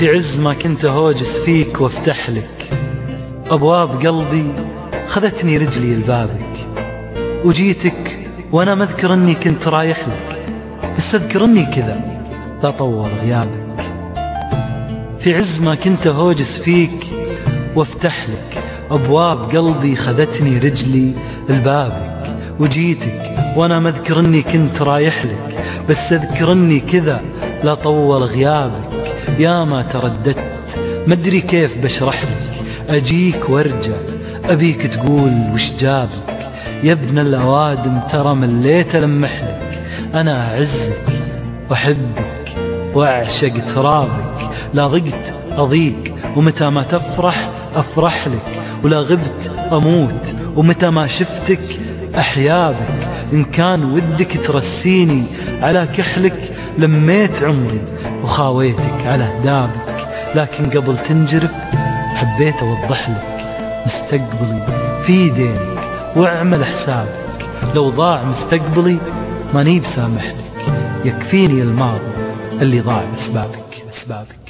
في عز ما كنت هوجس فيك وافتح لك أبواب قلبي، خذتني رجلي لبابك، وجيتك وأنا مذكر أني كنت رايح لك، بس أذكر أني كذا لا طول غيابك. في عز ما كنت هوجس فيك وافتح لك أبواب قلبي، خذتني رجلي لبابك، وجيتك وأنا مذكر أني كنت رايح لك، بس أذكر أني كذا لا طول غيابك. يا ما ترددت مدري كيف بشرح لك، أجيك وارجع أبيك تقول وش جابك. يا ابن الأوادم ترى مليت ألمح لك، أنا أعزك وأحبك وأعشق ترابك. لا ضقت أضيق ومتى ما تفرح أفرح لك، ولا غبت أموت ومتى ما شفتك أحيابك. إن كان ودك ترسيني على كحلك لميت عمري وخاويتك على هدابك، لكن قبل تنجرف حبيت أوضح لك مستقبلي في دينك واعمل حسابك. لو ضاع مستقبلي ماني بسامح لك، يكفيني الماضي اللي ضاع بأسبابك.